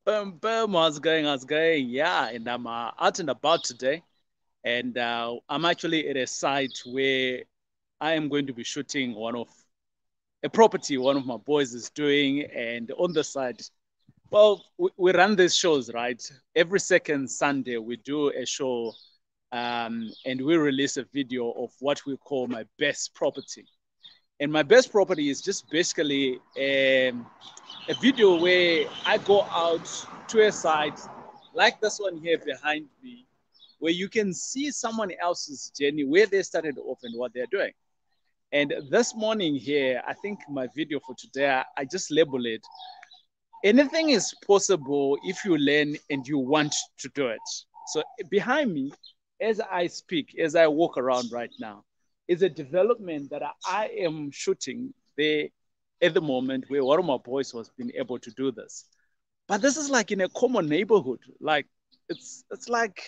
Boom, how's it going? How's it going? Yeah, and I'm out and about today, and I'm actually at a site where I am going to be shooting one of a property one of my boys is doing, and on the side, well, we run these shows, right? Every second Sunday, we do a show, and we release a video of what we call my best property. And my best property is just basically a video where I go out to a site like this one here behind me, where you can see someone else's journey, where they started off and what they're doing. And this morning here, I think my video for today, I just label it anything is possible if you learn and you want to do it. So behind me, as I speak, as I walk around right now, is a development that I am shooting there at the moment where one of my boys was been able to do this. But this is like in a common neighborhood. Like it's like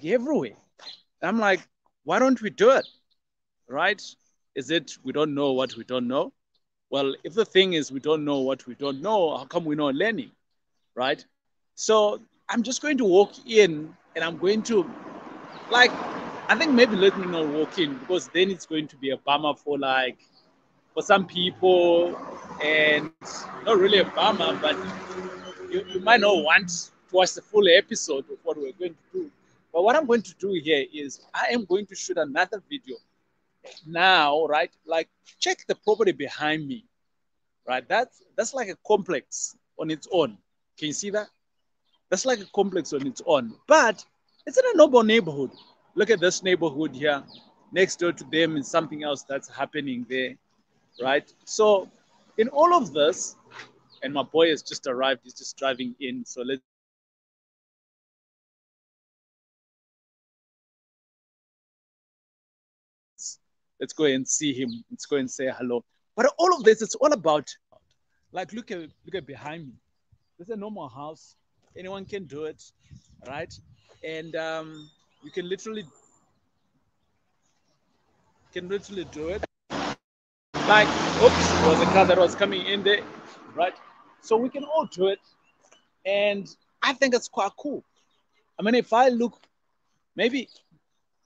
everywhere. I'm like, why don't we do it? Right? Is it we don't know what we don't know? Well, if the thing is we don't know what we don't know, how come we're not learning? Right? So I'm just going to walk in and I'm going to like I think maybe let me not walk in because then it's going to be a bummer for some people and not really a bummer, but you might not want to watch the full episode of what we're going to do. But what I'm going to do here is I am going to shoot another video now, right? Like check the property behind me, right? That's like a complex on its own. Can you see that? That's like a complex on its own. But it's in a noble neighborhood. Look at this neighborhood here. Next door to them is something else that's happening there, right? So in all of this, and my boy has just arrived, he's just driving in. So let's go and see him. Let's go and say hello. But all of this, it's all about like look at behind me. This is a normal house. Anyone can do it, right? And you can literally do it. Like, oops, there was a car that was coming in there, right? So we can all do it, and I think it's quite cool. I mean, if I look, maybe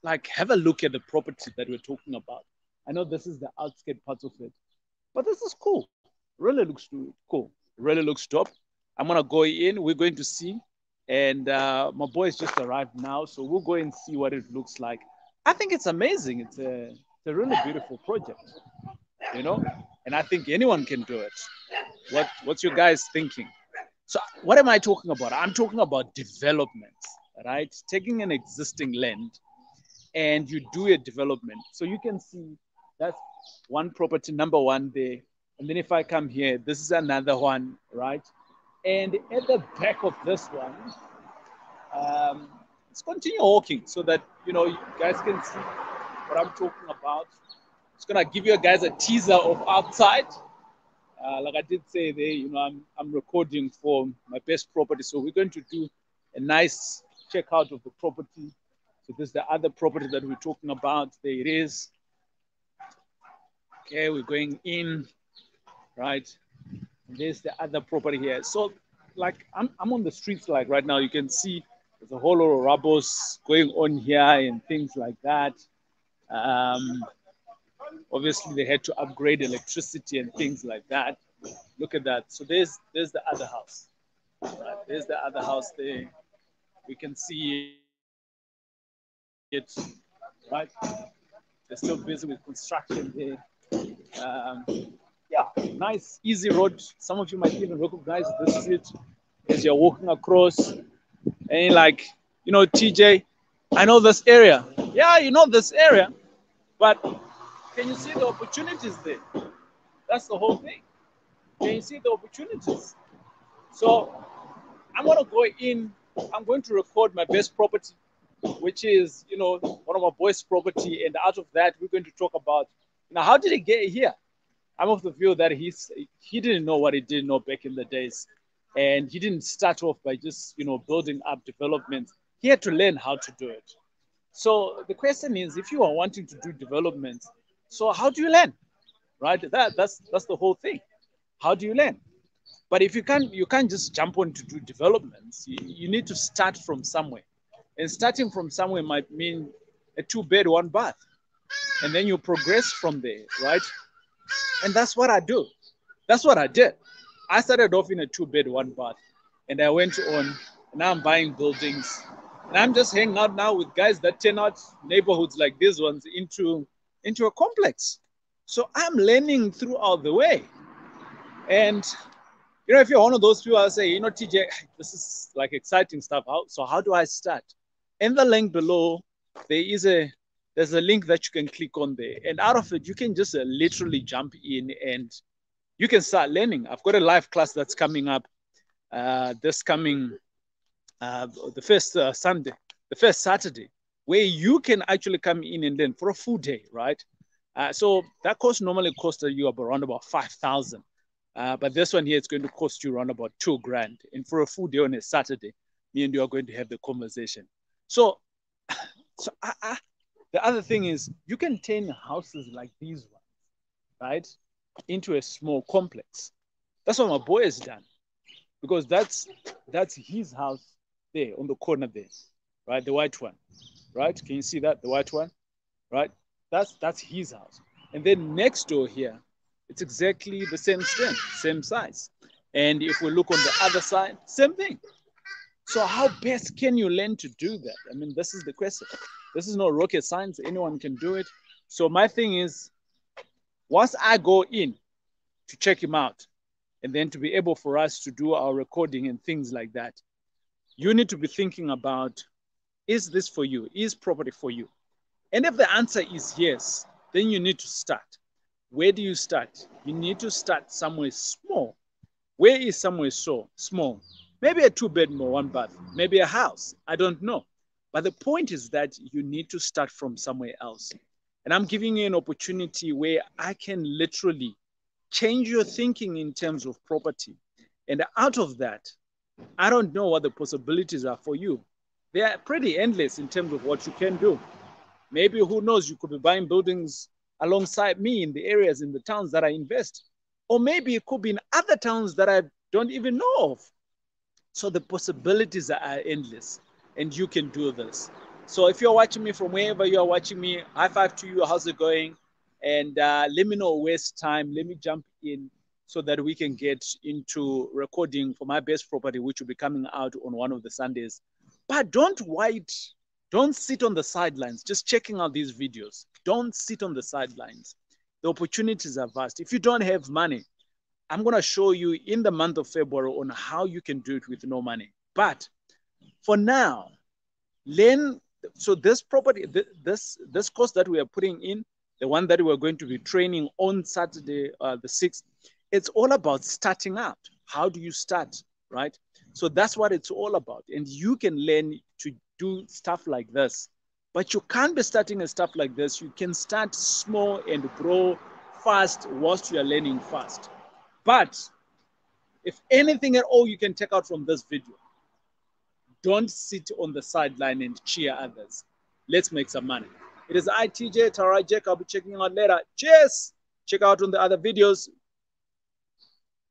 like have a look at the property that we're talking about. I know this is the outskirt part of it, but this is cool. Really looks cool. Really looks dope. I'm gonna go in. We're going to see, and my boys just arrived now, so we'll go and see what it looks like. I think it's amazing. It's a really beautiful project, you know, and I think anyone can do it. What's your guys thinking? So what am I talking about? I'm talking about development, right? Taking an existing land and you do a development. So you can see that's one property, number one there. And then if I come here, this is another one, right? And at the back of this one, let's continue walking so that you guys can see what I'm talking about. Just gonna give you guys a teaser of outside. Like I did say there, I'm recording for my best property, so we're going to do a nice check out of the property. So this is the other property that we're talking about. There it is. Okay, we're going in, right? And there's the other property here. So, like, I'm on the streets, like right now. You can see there's a whole lot of rubbles going on here and things like that. Um, Obviously, they had to upgrade electricity and things like that. Look at that. So there's the other house. Right? There's the other house there. We can see it, right? They're still busy with construction there. Um, yeah, nice, easy road. Some of you might even recognize this street as you're walking across. And like, TJ, I know this area. Yeah, you know this area, but can you see the opportunities there? That's the whole thing. Can you see the opportunities? So I'm gonna go in. I'm going to record my best property, which is one of my boys' property, and out of that we're going to talk about how did he get here. I'm of the view that he didn't know what he didn't know back in the days, and he didn't start off by just building up development. He had to learn how to do it. So the question is, if you are wanting to do development, so how do you learn, right? That's the whole thing. How do you learn? But if you can't just jump on to do developments. You need to start from somewhere. And starting from somewhere might mean a 2-bed, 1-bath. And then you progress from there, right? And that's what I do. That's what I did. I started off in a 2-bed, 1-bath. And I went on, and now I'm buying buildings. And I'm just hanging out now with guys that turn out neighborhoods like these ones into a complex. So I'm learning throughout the way. And if you're one of those people, I'll say, TJ, this is like exciting stuff. How do I start? In the link below, there's a link that you can click on there. And out of it, you can just literally jump in and you can start learning. I've got a live class that's coming up this coming, the first Saturday, where you can actually come in and learn for a full day, right? So that course normally costs you around about 5,000. But this one here is going to cost you around about $2,000. And for a full day on a Saturday, me and you are going to have the conversation. So the other thing is you can turn houses like these ones, right, into a small complex. That's what my boy has done, because that's his house there on the corner there, right? The white one, right? Can you see that? The white one, right? That's his house. And then next door here, it's exactly the same strength, same size. And if we look on the other side, same thing. So how best can you learn to do that? I mean, this is the question. This is not rocket science. Anyone can do it. So my thing is, once I go in to check him out, and then to be able for us to do our recording and things like that, you need to be thinking about, is this for you? Is property for you? And if the answer is yes, then you need to start. Where do you start? You need to start somewhere small. Where is somewhere so small? Maybe a 2-bed, 1-bath, maybe a house. I don't know. But the point is that you need to start from somewhere else. And I'm giving you an opportunity where I can literally change your thinking in terms of property. And out of that, I don't know what the possibilities are for you. They are pretty endless in terms of what you can do. Maybe, who knows, you could be buying buildings alongside me in the areas, in the towns that I invest. Or maybe it could be in other towns that I don't even know of. So the possibilities are endless, and you can do this. So if you're watching me from wherever you are watching me, high five to you. How's it going? And let me know, waste time. Let me jump in so that we can get into recording for my best property, which will be coming out on one of the Sundays. But don't sit on the sidelines just checking out these videos. Don't sit on the sidelines. The opportunities are vast. If you don't have money, I'm going to show you in the month of February on how you can do it with no money. But for now, learn. So this property, this course that we are putting in, the one that we're going to be training on Saturday, the 6th, it's all about starting out. How do you start, right? So that's what it's all about. And you can learn to do stuff like this. But you can't be starting a stuff like this. You can start small and grow fast whilst you are learning fast. But if anything at all you can take out from this video, don't sit on the sideline and cheer others. Let's make some money. It is I, TJ, Taurai, Jack. I'll be checking out later. Cheers. Check out on the other videos.